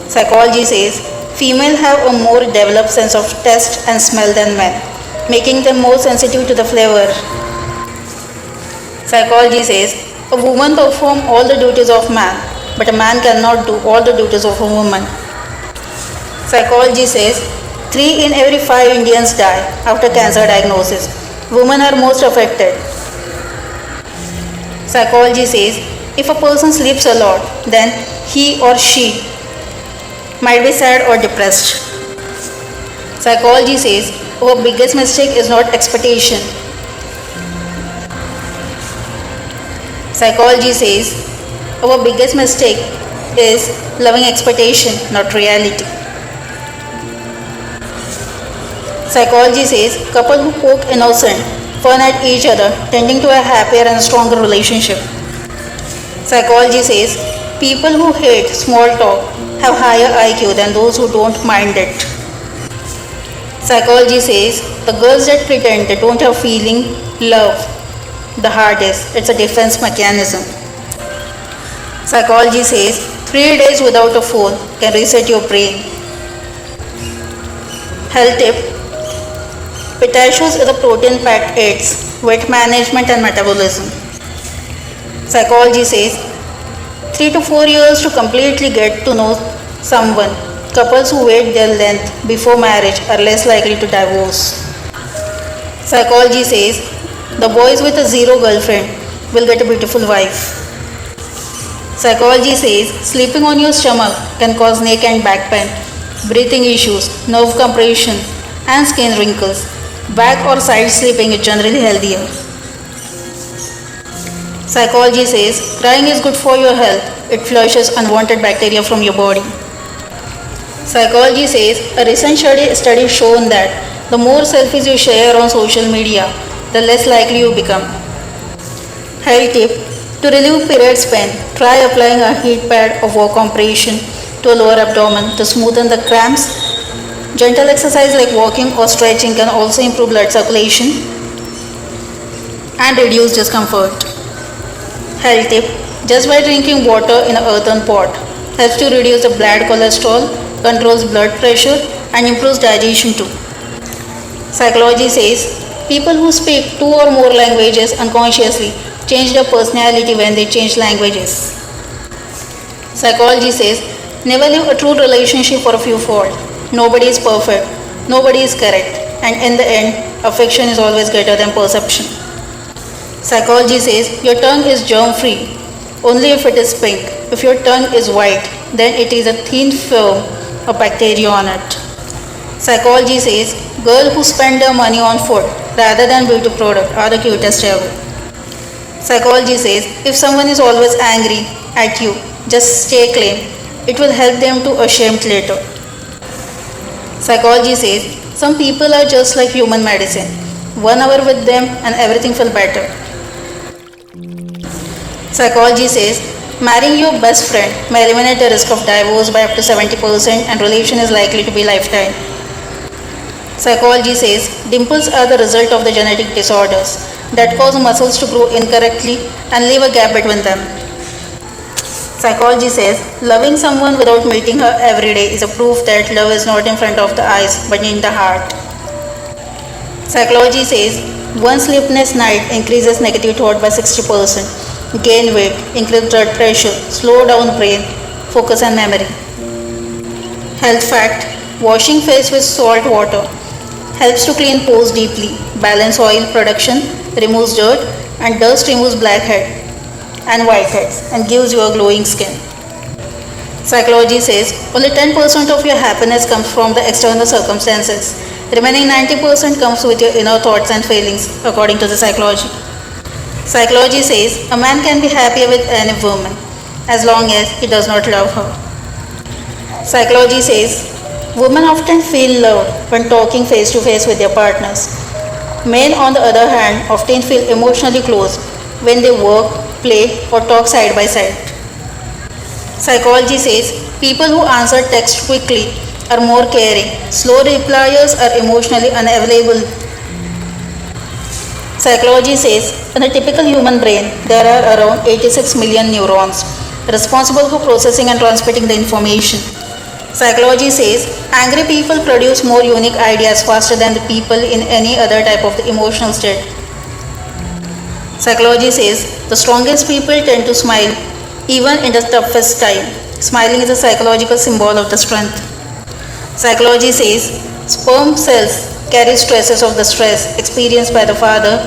Psychology says females have a more developed sense of taste and smell than men, making them more sensitive to the flavor. Psychology says a woman performs all the duties of man, but a man cannot do all the duties of a woman. Psychology says 3 in every 5 Indians die after cancer diagnosis. Women are most affected. Psychology says if a person sleeps a lot, then he or she might be sad or depressed. Psychology says our biggest mistake is not expectation. Psychology says our biggest mistake is loving expectation, not reality. Psychology says couple who poke innocent fun at each other, tending to a happier and stronger relationship. Psychology says people who hate small talk have higher IQ than those who don't mind it. Psychology says the girls that pretend they don't have feeling love the hardest. It's a defense mechanism. Psychology says 3 days without a phone can reset your brain. Health tip: pistachios is a protein-packed aids weight management and metabolism. Psychology says 3 to 4 years to completely get to know someone. Couples who wait their length before marriage are less likely to divorce. Psychology says the boys with a zero girlfriend will get a beautiful wife. Psychology says sleeping on your stomach can cause neck and back pain, breathing issues, nerve compression, and skin wrinkles. Back or side sleeping is generally healthier. Psychology says crying is good for your health. It flushes unwanted bacteria from your body. Psychology says a recent study shown that the more selfies you share on social media, the less likely you become. Health tip: to relieve periods pain, try applying a heat pad or warm compression to a lower abdomen to smoothen the cramps. Gentle exercise like walking or stretching can also improve blood circulation and reduce discomfort. Health tip: just by drinking water in an earthen pot helps to reduce the blood cholesterol, controls blood pressure, and improves digestion too. Psychology says people who speak 2 or more languages unconsciously change their personality when they change languages. Psychology says never leave a true relationship for a few faults. Nobody is perfect, nobody is correct, and in the end, affection is always greater than perception. Psychology says your tongue is germ free only if it is pink. If your tongue is white, then it is a thin film of bacteria on it. Psychology says girls who spend their money on food rather than beauty product are the cutest ever. Psychology says if someone is always angry at you, just stay calm. It will help them to ashamed later. Psychology says some people are just like human medicine. 1 hour with them and everything feel better. Psychology says marrying your best friend may eliminate the risk of divorce by up to 70% and relation is likely to be lifetime. Psychology says dimples are the result of the genetic disorders that cause muscles to grow incorrectly and leave a gap between them. Psychology says loving someone without meeting her every day is a proof that love is not in front of the eyes but in the heart. Psychology says one sleepless night increases negative thought by 60%, gain weight, increase blood pressure, slow down brain, focus and memory. Health fact: washing face with salt water helps to clean pores deeply, balance oil production, removes dirt, and dust removes blackhead and whiteheads and gives you a glowing skin. Psychology says only 10% of your happiness comes from the external circumstances. Remaining 90% comes with your inner thoughts and feelings, according to the psychology. Psychology says a man can be happy with any woman as long as he does not love her. Psychology says women often feel loved when talking face to face with their partners. Men, on the other hand, often feel emotionally close when they work, play, or talk side by side. Psychology says people who answer text quickly are more caring. Slow repliers are emotionally unavailable. Psychology says in a typical human brain there are around 86 million neurons responsible for processing and transmitting the information. Psychology says angry people produce more unique ideas faster than the people in any other type of the emotional state. Psychology says the strongest people tend to smile even in the toughest time. Smiling is a psychological symbol of the strength. Psychology says sperm cells carry stresses of the stress experienced by the father